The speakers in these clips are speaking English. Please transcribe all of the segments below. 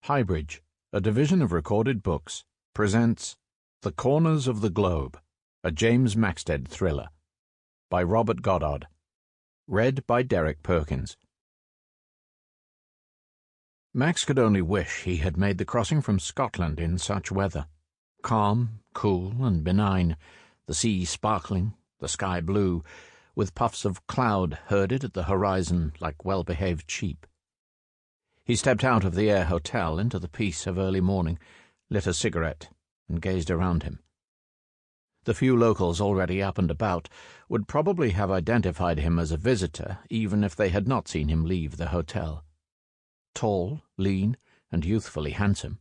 HighBridge, a division of Recorded Books, presents The Corners of the Globe, a James Maxted thriller, by Robert Goddard, read by Derek Perkins. Max could only wish he had made the crossing from Scotland in such weather. Calm, cool, and benign, the sea sparkling, the sky blue, with puffs of cloud herded at the horizon like well-behaved sheep. He stepped out of the Air Hotel into the peace of early morning, lit a cigarette, and gazed around him. The few locals already up and about would probably have identified him as a visitor even if they had not seen him leave the hotel. Tall, lean, and youthfully handsome,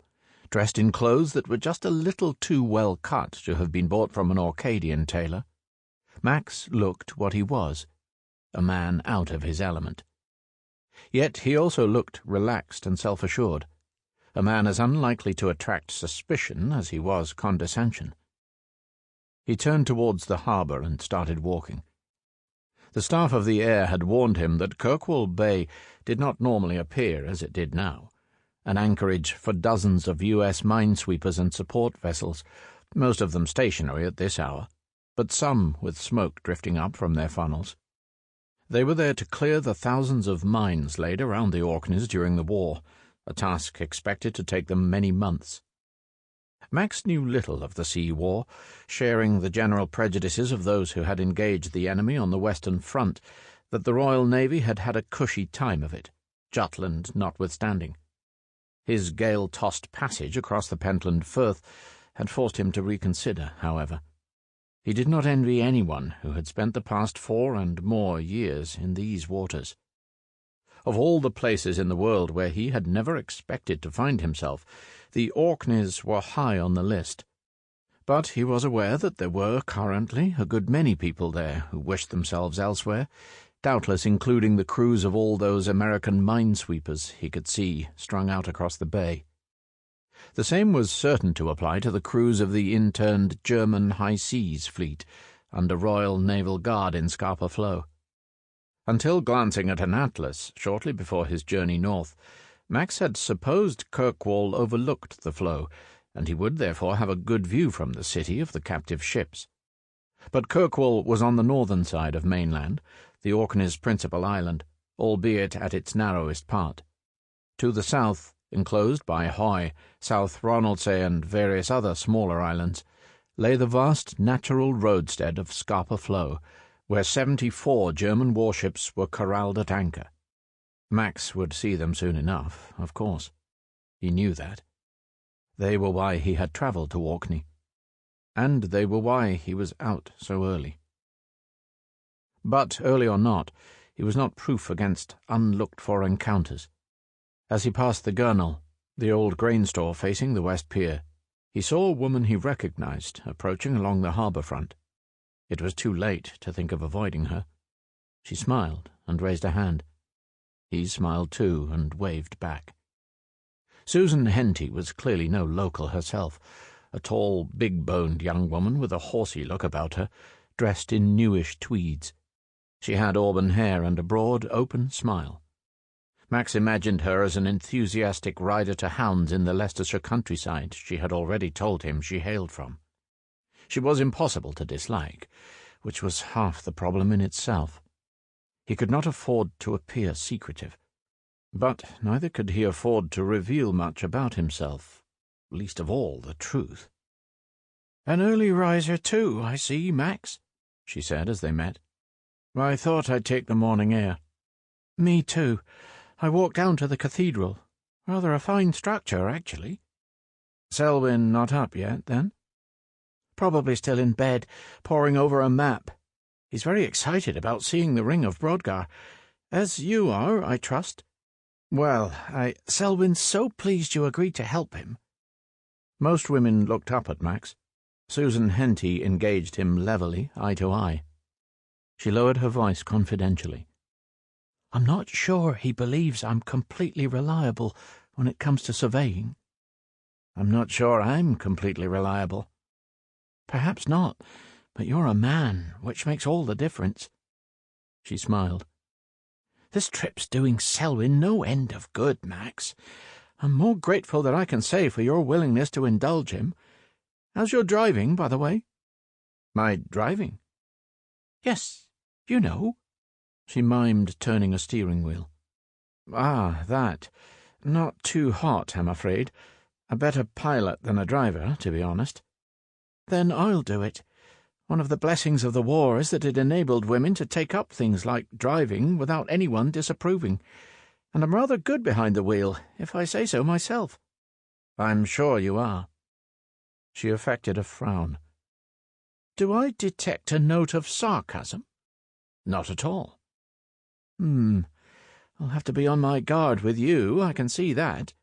dressed in clothes that were just a little too well cut to have been bought from an Orcadian tailor, Max looked what he was, a man out of his element. Yet he also looked relaxed and self-assured, a man as unlikely to attract suspicion as he was condescension. He turned towards the harbour and started walking. The staff of the Air had warned him that Kirkwall Bay did not normally appear as it did now, an anchorage for dozens of U.S. minesweepers and support vessels, most of them stationary at this hour, but some with smoke drifting up from their funnels. They were there to clear the thousands of mines laid around the Orkneys during the war, a task expected to take them many months. Max knew little of the sea war, sharing the general prejudices of those who had engaged the enemy on the Western Front, that the Royal Navy had had a cushy time of it, Jutland notwithstanding. His gale-tossed passage across the Pentland Firth had forced him to reconsider, however. He did not envy anyone who had spent the past 4 and more years in these waters. Of all the places in the world where he had never expected to find himself, the Orkneys were high on the list. But he was aware that there were currently a good many people there who wished themselves elsewhere, doubtless including the crews of all those American minesweepers he could see strung out across the bay. The same was certain to apply to the crews of the interned German High Seas Fleet under Royal Naval Guard in Scapa Flow. Until glancing at an atlas shortly before his journey north, Max had supposed Kirkwall overlooked the flow, and he would therefore have a good view from the city of the captive ships. But Kirkwall was on the northern side of mainland, the Orkneys' principal island, albeit at its narrowest part. To the south, enclosed by Hoy, South Ronaldsay, and various other smaller islands, lay the vast natural roadstead of Scapa Flow, where 74 German warships were corralled at anchor. Max would see them soon enough, of course. He knew that. They were why he had travelled to Orkney, and they were why he was out so early. But, early or not, he was not proof against unlooked-for encounters. As he passed the Gurnall, the old grain store facing the West Pier, he saw a woman he recognized approaching along the harbour front. It was too late to think of avoiding her. She smiled and raised a hand. He smiled too and waved back. Susan Henty was clearly no local herself, a tall, big-boned young woman with a horsey look about her, dressed in newish tweeds. She had auburn hair and a broad, open smile. Max imagined her as an enthusiastic rider to hounds in the Leicestershire countryside she had already told him she hailed from. She was impossible to dislike, which was half the problem in itself. He could not afford to appear secretive, but neither could he afford to reveal much about himself, least of all the truth. "An early riser too, I see, Max," she said as they met. "I thought I'd take the morning air." "Me too. I walked down to the cathedral. Rather a fine structure, actually." "Selwyn not up yet, then?" "Probably still in bed, poring over a map. He's very excited about seeing the Ring of Brodgar, as you are, I trust." "Well, Selwyn's so pleased you agreed to help him." Most women looked up at Max. Susan Henty engaged him levelly, eye to eye. She lowered her voice confidentially. "I'm not sure he believes I'm completely reliable when it comes to surveying." "I'm not sure I'm completely reliable." "Perhaps not, but you're a man, which makes all the difference." She smiled. "This trip's doing Selwyn no end of good, Max. I'm more grateful than I can say for your willingness to indulge him. How's your driving, by the way?" "My driving?" "Yes, you know." She mimed turning a steering wheel. "Ah, that. Not too hot, I'm afraid. A better pilot than a driver, to be honest." "Then I'll do it. One of the blessings of the war is that it enabled women to take up things like driving without anyone disapproving, and I'm rather good behind the wheel, if I say so myself." "I'm sure you are." She affected a frown. "Do I detect a note of sarcasm?" "Not at all." I'll have to be on my guard with you, I can see that.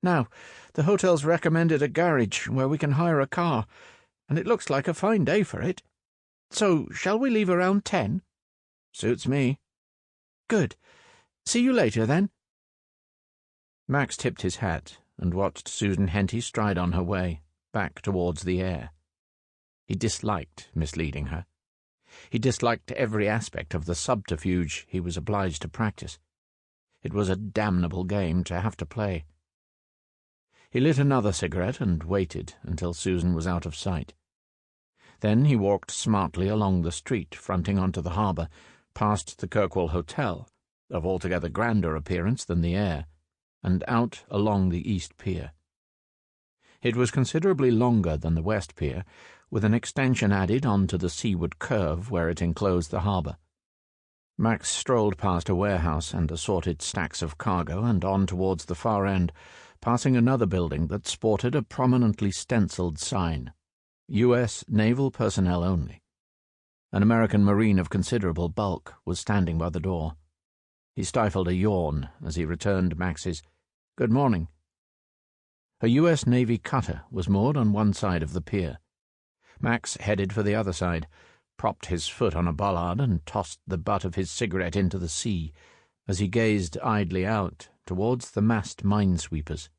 Now, the hotel's recommended a garage where we can hire a car, and it looks like a fine day for it. So, shall we leave around 10? Suits me. Good. See you later, then." Max tipped his hat and watched Susan Henty stride on her way, back towards the air. He disliked misleading her. He disliked every aspect of the subterfuge he was obliged to practice. It was a damnable game to have to play. He lit another cigarette and waited until Susan was out of sight. Then he walked smartly along the street fronting onto the harbour, past the Kirkwall Hotel, of altogether grander appearance than the Air, and out along the East Pier. It was considerably longer than the West Pier, with an extension added on to the seaward curve where it enclosed the harbour. Max strolled past a warehouse and assorted stacks of cargo and on towards the far end, passing another building that sported a prominently stenciled sign, U.S. Naval Personnel Only. An American Marine of considerable bulk was standing by the door. He stifled a yawn as he returned Max's "Good morning." A U.S. Navy cutter was moored on one side of the pier. Max headed for the other side, propped his foot on a bollard and tossed the butt of his cigarette into the sea as he gazed idly out towards the massed minesweepers.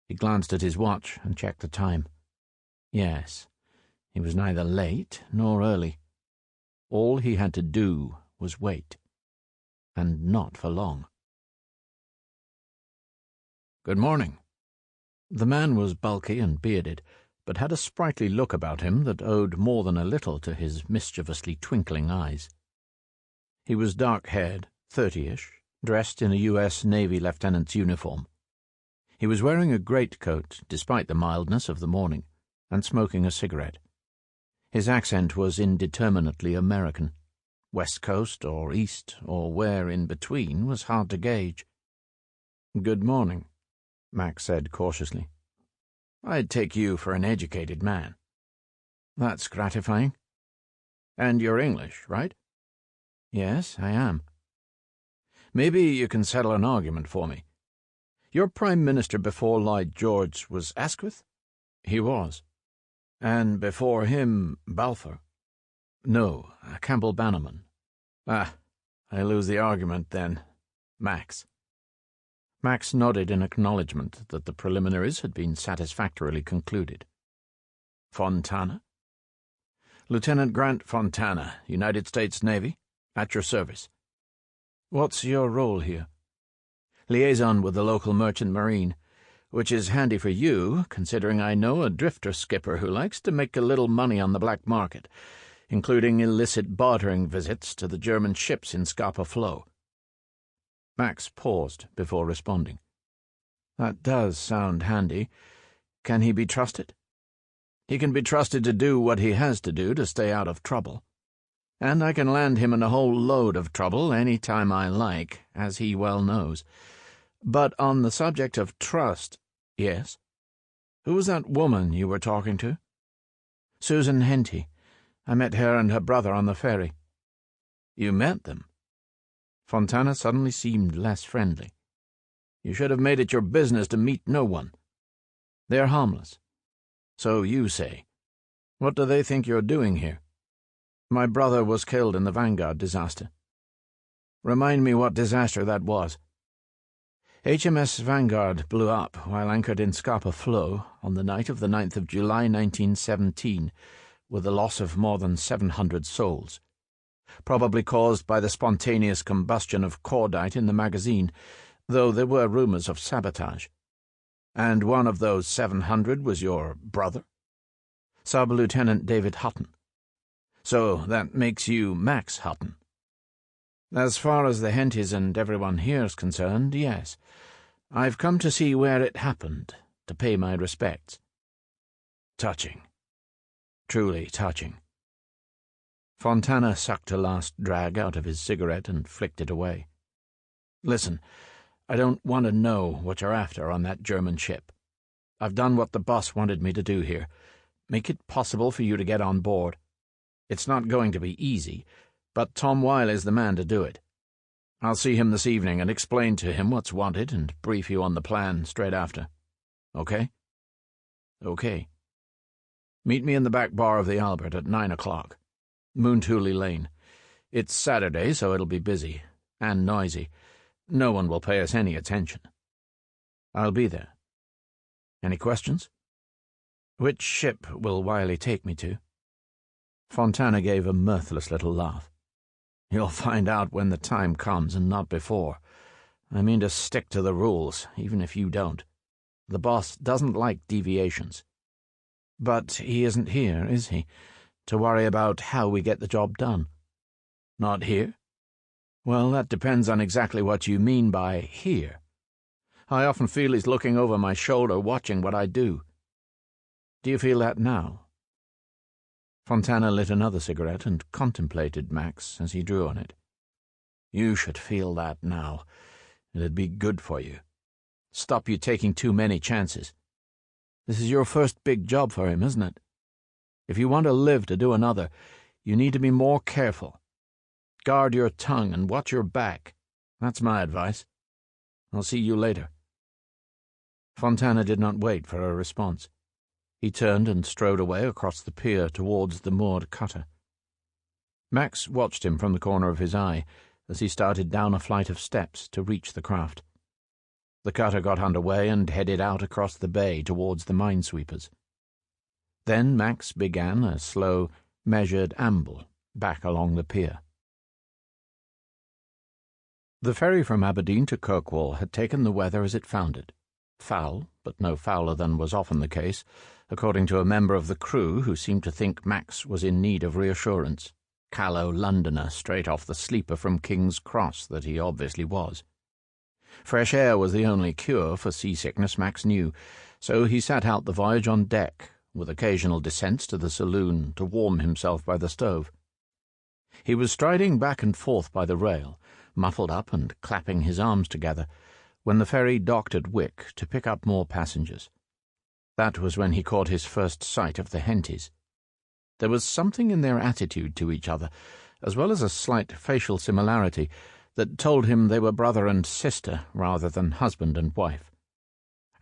He glanced at his watch and checked the time. Yes, he was neither late nor early. All he had to do was wait, and not for long. "Good morning." The man was bulky and bearded, but had a sprightly look about him that owed more than a little to his mischievously twinkling eyes. He was dark-haired, 30-ish, dressed in a U.S. Navy lieutenant's uniform. He was wearing a greatcoat, despite the mildness of the morning, and smoking a cigarette. His accent was indeterminately American. West Coast or East, or where in between, was hard to gauge. "Good morning," Max said cautiously. "I'd take you for an educated man." "That's gratifying." "And you're English, right?" "Yes, I am." "Maybe you can settle an argument for me. Your Prime Minister before Lloyd George was Asquith?" "He was." "And before him, Balfour?" "No, Campbell Bannerman." "Ah, I lose the argument, then. Max." Max nodded in acknowledgement that the preliminaries had been satisfactorily concluded. "Fontana?" "Lieutenant Grant Fontana, United States Navy, at your service." "What's your role here?" "Liaison with the local merchant marine, which is handy for you, considering I know a drifter skipper who likes to make a little money on the black market, including illicit bartering visits to the German ships in Scapa Flow." Max paused before responding. "That does sound handy. Can he be trusted?" "He can be trusted to do what he has to do to stay out of trouble. And I can land him in a whole load of trouble any time I like, as he well knows. But on the subject of trust—" "Yes?" "Who was that woman you were talking to?" "Susan Henty. I met her and her brother on the ferry." "You met them?" Fontana suddenly seemed less friendly. "You should have made it your business to meet no one." "They're harmless." "So you say. What do they think you're doing here?" "My brother was killed in the Vanguard disaster." "Remind me what disaster that was." HMS Vanguard blew up while anchored in Scapa Flow on the night of the 9th of July 1917, with the loss of more than 700 souls. Probably caused by the spontaneous combustion of cordite in the magazine, though there were rumours of sabotage. And one of those 700 was your brother? Sub-Lieutenant David Hutton. So that makes you Max Hutton. As far as the Hentys and everyone here's concerned, yes. I've come to see where it happened, to pay my respects. Touching. Truly touching. Fontana sucked a last drag out of his cigarette and flicked it away. Listen, I don't want to know what you're after on that German ship. I've done what the boss wanted me to do here. Make it possible for you to get on board. It's not going to be easy, but Tom Wiley's the man to do it. I'll see him this evening and explain to him what's wanted and brief you on the plan straight after. Okay? Okay. Meet me in the back bar of the Albert at 9 o'clock. Moontooley Lane. It's Saturday, so it'll be busy and noisy. No one will pay us any attention. I'll be there. Any questions? Which ship will Wiley take me to? Fontana gave a mirthless little laugh. You'll find out when the time comes and not before. I mean to stick to the rules, even if you don't. The boss doesn't like deviations. But he isn't here, is he, to worry about how we get the job done? Not here? Well, that depends on exactly what you mean by here. I often feel he's looking over my shoulder, watching what I do. Do you feel that now? Fontana lit another cigarette and contemplated Max as he drew on it. You should feel that now. It'd be good for you. Stop you taking too many chances. This is your first big job for him, isn't it? If you want to live to do another, you need to be more careful. Guard your tongue and watch your back. That's my advice. I'll see you later. Fontana did not wait for a response. He turned and strode away across the pier towards the moored cutter. Max watched him from the corner of his eye as he started down a flight of steps to reach the craft. The cutter got under way and headed out across the bay towards the minesweepers. Then Max began a slow, measured amble back along the pier. The ferry from Aberdeen to Kirkwall had taken the weather as it found it. Foul, but no fouler than was often the case, according to a member of the crew who seemed to think Max was in need of reassurance, callow Londoner straight off the sleeper from King's Cross that he obviously was. Fresh air was the only cure for seasickness, Max knew, so he sat out the voyage on deck, with occasional descents to the saloon to warm himself by the stove. He was striding back and forth by the rail, muffled up and clapping his arms together, when the ferry docked at Wick to pick up more passengers. That was when he caught his first sight of the Hentys. There was something in their attitude to each other, as well as a slight facial similarity, that told him they were brother and sister rather than husband and wife.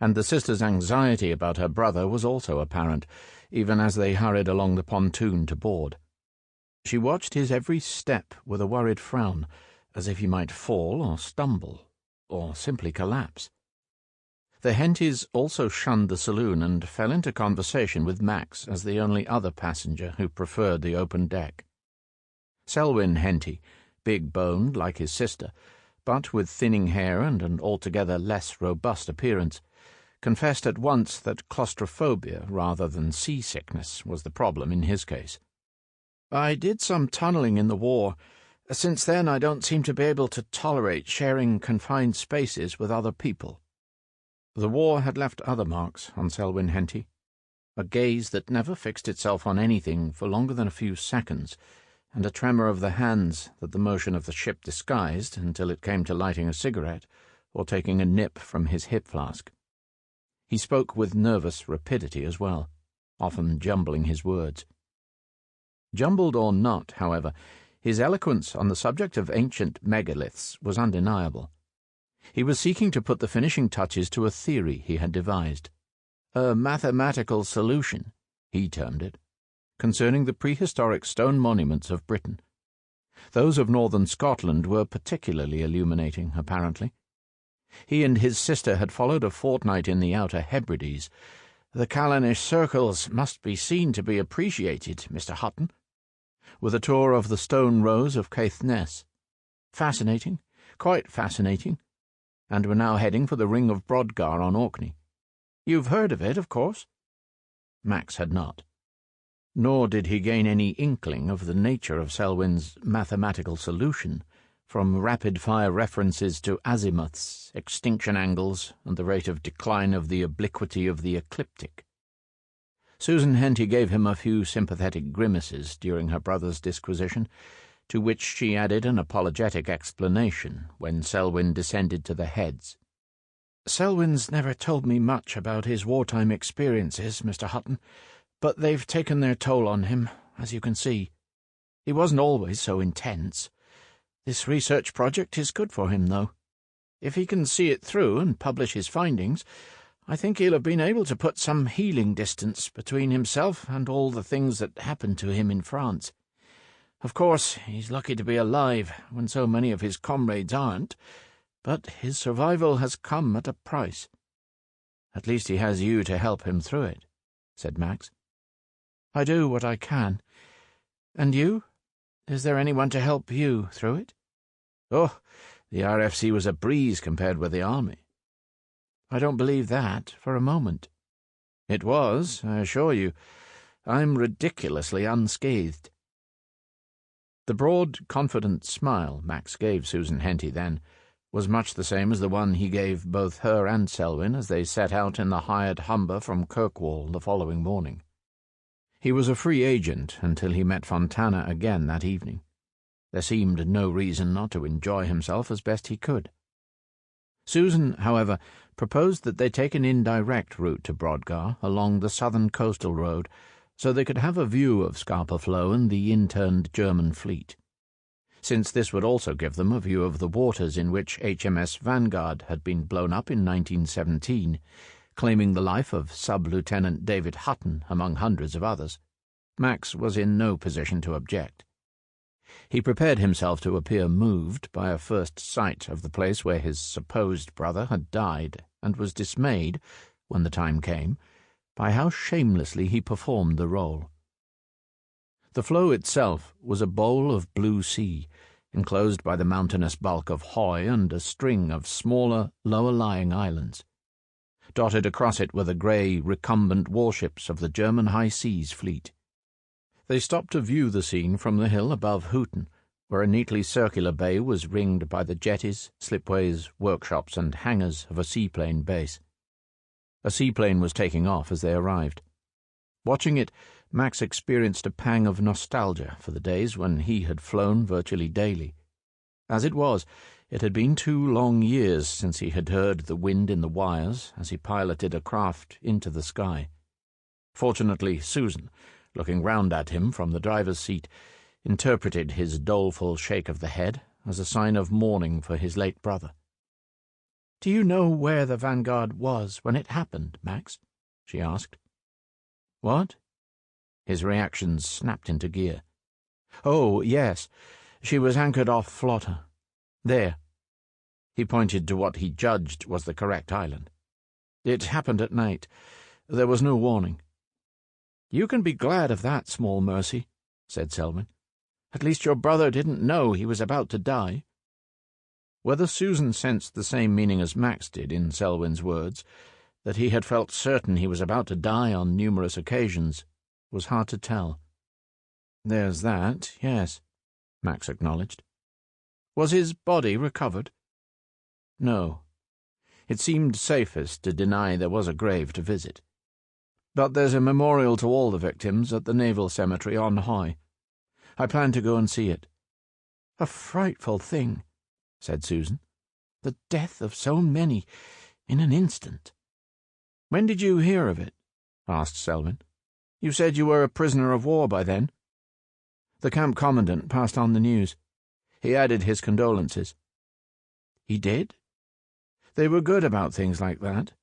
And the sister's anxiety about her brother was also apparent, even as they hurried along the pontoon to board. She watched his every step with a worried frown, as if he might fall or stumble, or simply collapse. The Hentys also shunned the saloon and fell into conversation with Max as the only other passenger who preferred the open deck. Selwyn Henty, big-boned like his sister, but with thinning hair and an altogether less robust appearance, confessed at once that claustrophobia rather than seasickness was the problem in his case. I did some tunneling in the war. Since then I don't seem to be able to tolerate sharing confined spaces with other people. The war had left other marks on Selwyn Henty, a gaze that never fixed itself on anything for longer than a few seconds, and a tremor of the hands that the motion of the ship disguised until it came to lighting a cigarette or taking a nip from his hip flask. He spoke with nervous rapidity as well, often jumbling his words. Jumbled or not, however, his eloquence on the subject of ancient megaliths was undeniable. He was seeking to put the finishing touches to a theory he had devised, a mathematical solution, he termed it, concerning the prehistoric stone monuments of Britain. Those of northern Scotland were particularly illuminating, apparently. He and his sister had followed a fortnight in the Outer Hebrides. The Callanish circles must be seen to be appreciated, Mr. Hutton, with a tour of the stone rows of Caithness. Fascinating, quite fascinating, and were now heading for the ring of Brodgar on Orkney. You've heard of it, of course?" Max had not. Nor did he gain any inkling of the nature of Selwyn's mathematical solution, from rapid-fire references to azimuths, extinction angles, and the rate of decline of the obliquity of the ecliptic. Susan Henty gave him a few sympathetic grimaces during her brother's disquisition, to which she added an apologetic explanation when Selwyn descended to the heads. "Selwyn's never told me much about his wartime experiences, Mr. Hutton, but they've taken their toll on him, as you can see. He wasn't always so intense. This research project is good for him, though. If he can see it through and publish his findings, I think he'll have been able to put some healing distance between himself and all the things that happened to him in France. Of course, he's lucky to be alive when so many of his comrades aren't, but his survival has come at a price." "At least he has you to help him through it," said Max. "I do what I can. And you? Is there anyone to help you through it?" "Oh, the RFC was a breeze compared with the army." "I don't believe that for a moment." "It was, I assure you. I'm ridiculously unscathed." The broad, confident smile Max gave Susan Henty then was much the same as the one he gave both her and Selwyn as they set out in the hired Humber from Kirkwall the following morning. He was a free agent until he met Fontana again that evening. There seemed no reason not to enjoy himself as best he could. Susan, however, proposed that they take an indirect route to Brodgar along the southern coastal road, so they could have a view of Scapa Flow and the interned German fleet, since this would also give them a view of the waters in which HMS Vanguard had been blown up in 1917, claiming the life of Sub-Lieutenant David Hutton among hundreds of others. Max was in no position to object. He prepared himself to appear moved by a first sight of the place where his supposed brother had died, and was dismayed, when the time came, by how shamelessly he performed the role. The flow itself was a bowl of blue sea, enclosed by the mountainous bulk of Hoy and a string of smaller, lower-lying islands. Dotted across it were the grey, recumbent warships of the German High Seas fleet. They stopped to view the scene from the hill above Houghton, where a neatly circular bay was ringed by the jetties, slipways, workshops, and hangars of a seaplane base. A seaplane was taking off as they arrived. Watching it, Max experienced a pang of nostalgia for the days when he had flown virtually daily. As it was, it had been 2 long years since he had heard the wind in the wires as he piloted a craft into the sky. Fortunately, Susan, looking round at him from the driver's seat, interpreted his doleful shake of the head as a sign of mourning for his late brother. "Do you know where the Vanguard was when it happened, Max?" she asked. "What?" His reactions snapped into gear. "Oh, yes. She was anchored off Flotta. There." He pointed to what he judged was the correct island. "It happened at night. There was no warning." "You can be glad of that small mercy," said Selwyn. "At least your brother didn't know he was about to die." Whether Susan sensed the same meaning as Max did in Selwyn's words, that he had felt certain he was about to die on numerous occasions, was hard to tell. "There's that, yes," Max acknowledged. "Was his body recovered?" "No. It seemed safest to deny there was a grave to visit. But there's a memorial to all the victims at the Naval Cemetery on Hoy. I plan to go and see it." "A frightful thing," said Susan. "The death of so many in an instant." "When did you hear of it?" asked Selwyn. "You said you were a prisoner of war by then." The camp commandant passed on the news. He added his condolences. "He did?" They were good about things like that.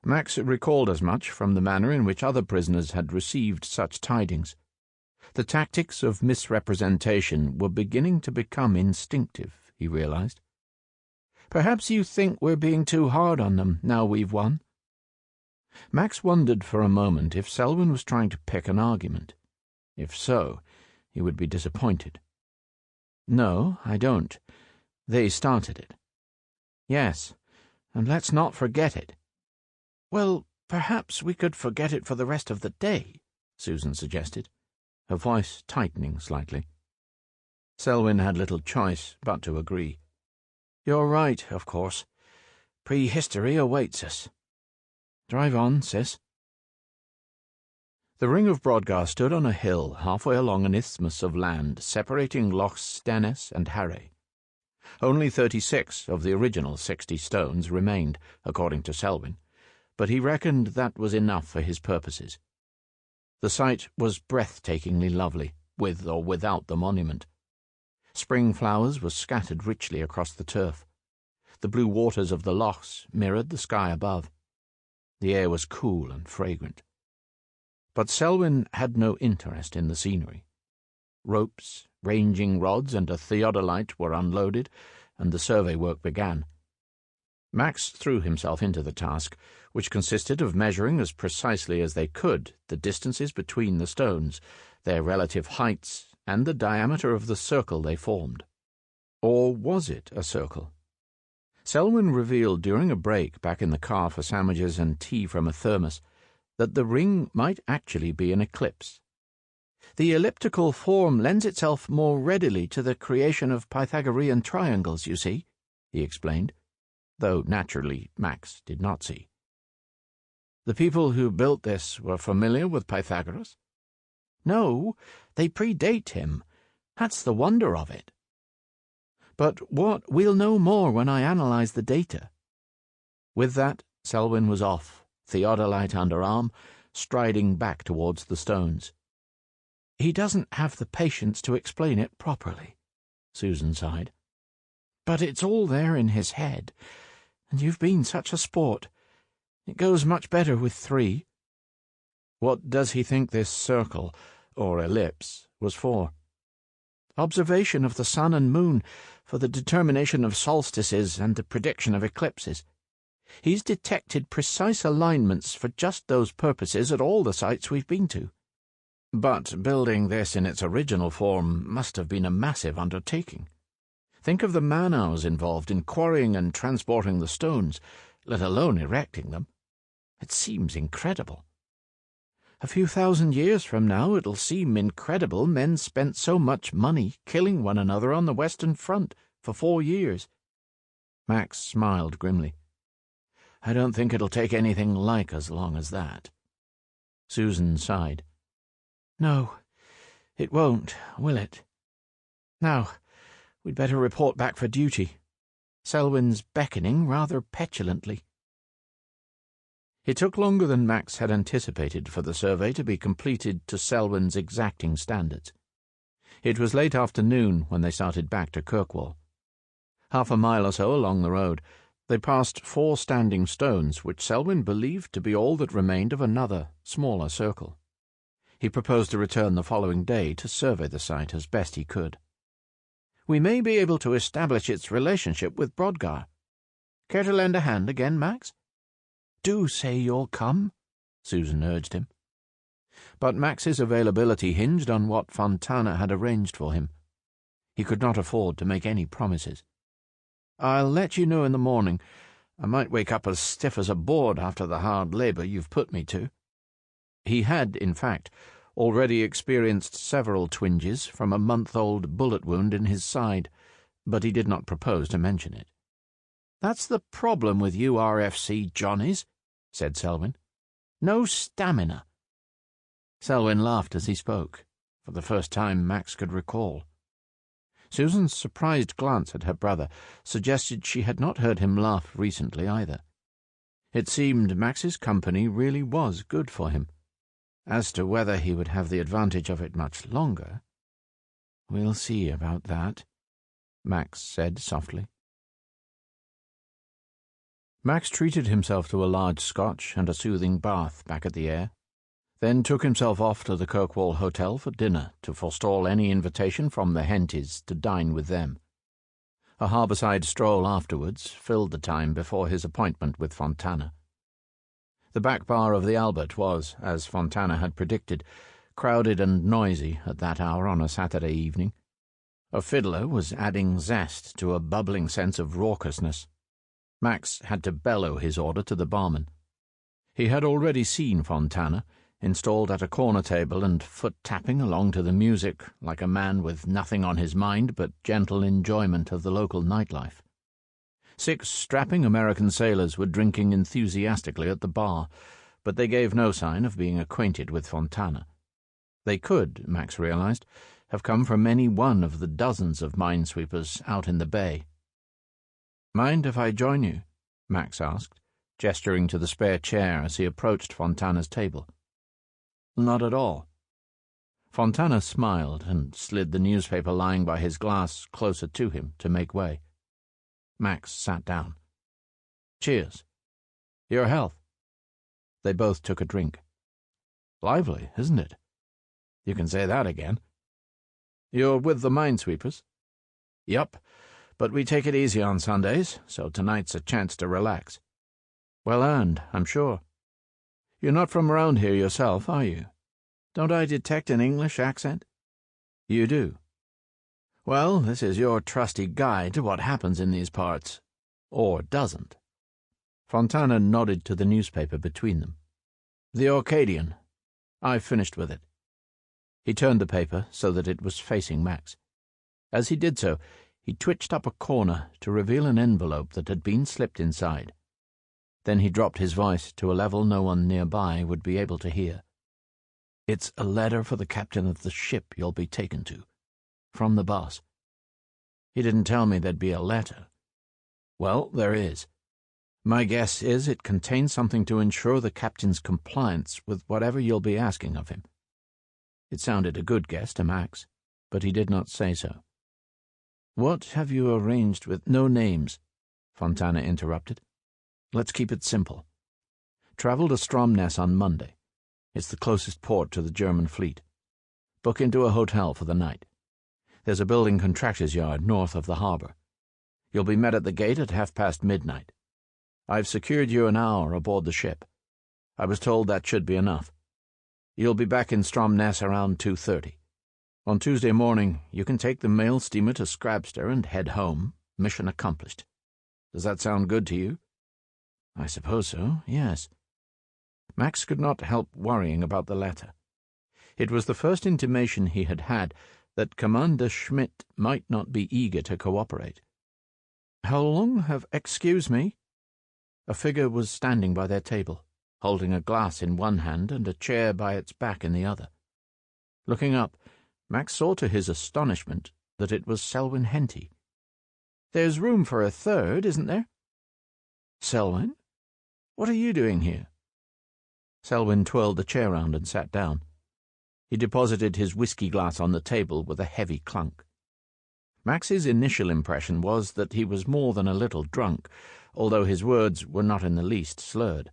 Max recalled as much from the manner in which other prisoners had received such tidings. The tactics of misrepresentation were beginning to become instinctive, he realized. "Perhaps you think we're being too hard on them now we've won?" Max wondered for a moment if Selwyn was trying to pick an argument. If so, he would be disappointed. "No, I don't. They started it." "Yes, and let's not forget it." "Well, "Perhaps we could forget it for the rest of the day," Susan suggested, her voice tightening slightly. Selwyn had little choice but to agree. "You're right, of course. Prehistory awaits us. Drive on, sis." The ring of Brodgar stood on a hill halfway along an isthmus of land separating Lochs Stennis and Harray. Only 36 of the original 60 stones remained, according to Selwyn, but he reckoned that was enough for his purposes. The site was breathtakingly lovely, with or without the monument. Spring flowers were scattered richly across the turf. The blue waters of the lochs mirrored the sky above. The air was cool and fragrant. But Selwyn had no interest in the scenery. Ropes, ranging rods, and a theodolite were unloaded, and the survey work began. Max threw himself into the task, which consisted of measuring as precisely as they could the distances between the stones, their relative heights, and the diameter of the circle they formed. Or was it a circle? Selwyn revealed during a break back in the car for sandwiches and tea from a thermos that the ring might actually be an eclipse. "The elliptical form lends itself more readily to the creation of Pythagorean triangles, you see," he explained, though naturally Max did not see. "The people who built this were familiar with Pythagoras?" "No, they predate him. That's the wonder of it." "But we'll know more when I analyze the data." With that, Selwyn was off, theodolite under arm, striding back towards the stones. "He doesn't have the patience to explain it properly," Susan sighed. "But it's all there in his head, and you've been such a sport. It goes much better with 3. "What does he think this circle, or ellipse, was for?" "Observation of the sun and moon, for the determination of solstices and the prediction of eclipses. He's detected precise alignments for just those purposes at all the sites we've been to." "But building this in its original form must have been a massive undertaking. Think of the man-hours involved in quarrying and transporting the stones, let alone erecting them. It seems incredible." "A few thousand years from now it'll seem incredible men spent so much money killing one another on the Western Front for 4 years." Max smiled grimly. "I don't think it'll take anything like as long as that." Susan sighed. "No, it won't, will it? Now, we'd better report back for duty. Selwyn's beckoning rather petulantly." It took longer than Max had anticipated for the survey to be completed to Selwyn's exacting standards. It was late afternoon when they started back to Kirkwall. Half a mile or so along the road, they passed 4 standing stones which Selwyn believed to be all that remained of another, smaller circle. He proposed to return the following day to survey the site as best he could. "We may be able to establish its relationship with Brodgar. Care to lend a hand again, Max?" "Do say you'll come," Susan urged him. But Max's availability hinged on what Fontana had arranged for him. He could not afford to make any promises. "I'll let you know in the morning. I might wake up as stiff as a board after the hard labour you've put me to." He had, in fact, already experienced several twinges from a month-old bullet wound in his side, but he did not propose to mention it. "That's the problem with you RFC Johnnies," said Selwyn. "No stamina." Selwyn laughed as he spoke, for the first time Max could recall. Susan's surprised glance at her brother suggested she had not heard him laugh recently either. It seemed Max's company really was good for him. As to whether he would have the advantage of it much longer, "We'll see about that," Max said softly. Max treated himself to a large scotch and a soothing bath back at the Air, then took himself off to the Kirkwall Hotel for dinner to forestall any invitation from the Hentys to dine with them. A harbourside stroll afterwards filled the time before his appointment with Fontana. The back bar of the Albert was, as Fontana had predicted, crowded and noisy at that hour on a Saturday evening. A fiddler was adding zest to a bubbling sense of raucousness. Max had to bellow his order to the barman. He had already seen Fontana, installed at a corner table and foot-tapping along to the music like a man with nothing on his mind but gentle enjoyment of the local nightlife. 6 strapping American sailors were drinking enthusiastically at the bar, but they gave no sign of being acquainted with Fontana. They could, Max realized, have come from any one of the dozens of minesweepers out in the bay. "Mind if I join you?" Max asked, gesturing to the spare chair as he approached Fontana's table. "Not at all." Fontana smiled and slid the newspaper lying by his glass closer to him to make way. Max sat down. "Cheers." "Your health." They both took a drink. "Lively, isn't it?" "You can say that again." "You're with the minesweepers?" "Yup, but we take it easy on Sundays, so tonight's a chance to relax." "Well earned, I'm sure. You're not from around here yourself, are you? Don't I detect an English accent?" "You do." "Well, this is your trusty guide to what happens in these parts. Or doesn't." Fontana nodded to the newspaper between them. "The Orcadian. I've finished with it." He turned the paper so that it was facing Max. As he did so, he twitched up a corner to reveal an envelope that had been slipped inside. Then he dropped his voice to a level no one nearby would be able to hear. "It's a letter for the captain of the ship you'll be taken to. From the boss." "He didn't tell me there'd be a letter." "Well, there is. My guess is it contains something to ensure the captain's compliance with whatever you'll be asking of him." It sounded a good guess to Max, but he did not say so. "What have you arranged with—" "No names," Fontana interrupted. "Let's keep it simple. Travel to Stromness on Monday. It's the closest port to the German fleet. Book into a hotel for the night. There's a building contractor's yard north of the harbor. You'll be met at the gate at midnight. I've secured you an hour aboard the ship. I was told that should be enough. You'll be back in Stromness around 2:30. On Tuesday morning, you can take the mail steamer to Scrabster and head home. Mission accomplished. Does that sound good to you?" "I suppose so, yes." Max could not help worrying about the letter. It was the first intimation he had had that Commander Schmidt might not be eager to cooperate. "How long have— Excuse me?" A figure was standing by their table, holding a glass in one hand and a chair by its back in the other. Looking up, Max saw to his astonishment that it was Selwyn Henty. "There's room for a third, isn't there?" "Selwyn? What are you doing here?" Selwyn twirled the chair round and sat down. He deposited his whiskey glass on the table with a heavy clunk. Max's initial impression was that he was more than a little drunk, although his words were not in the least slurred.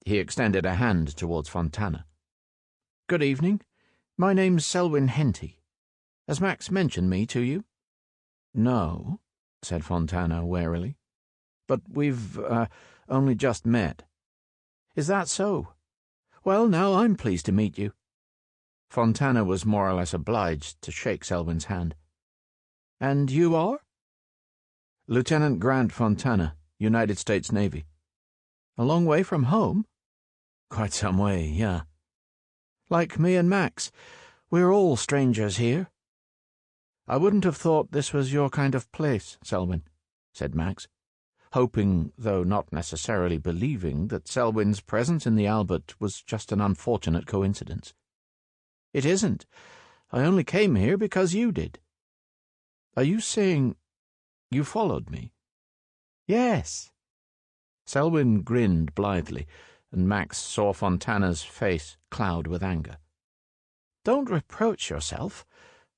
He extended a hand towards Fontana. "Good evening. My name's Selwyn Henty. Has Max mentioned me to you?" "No," said Fontana warily. "But we've only just met." "Is that so? Well, now I'm pleased to meet you." Fontana was more or less obliged to shake Selwyn's hand. "And you are?" "Lieutenant Grant Fontana, United States Navy." "A long way from home?" "Quite some way, yeah." "Like me and Max. We're all strangers here." "I wouldn't have thought this was your kind of place, Selwyn," said Max, hoping, though not necessarily believing, that Selwyn's presence in the Albert was just an unfortunate coincidence. "It isn't. I only came here because you did." "Are you saying you followed me?" "Yes." Selwyn grinned blithely, and Max saw Fontana's face cloud with anger. "Don't reproach yourself.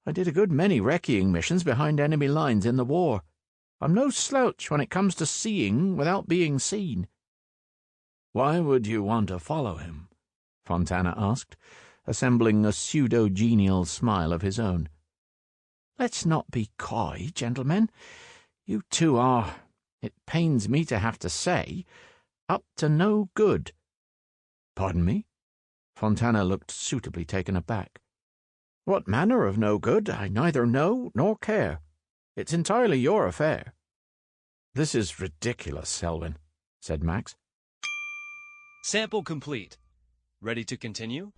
I did a good many wrecking missions behind enemy lines in the war. I'm no slouch when it comes to seeing without being seen." "Why would you want to follow him?" Fontana asked, assembling a pseudo-genial smile of his own. "Let's not be coy, gentlemen. You two are, it pains me to have to say, up to no good." "Pardon me?" Fontana looked suitably taken aback. "What manner of no good I neither know nor care. It's entirely your affair." "This is ridiculous, Selwyn," said Max. Sample complete. Ready to continue?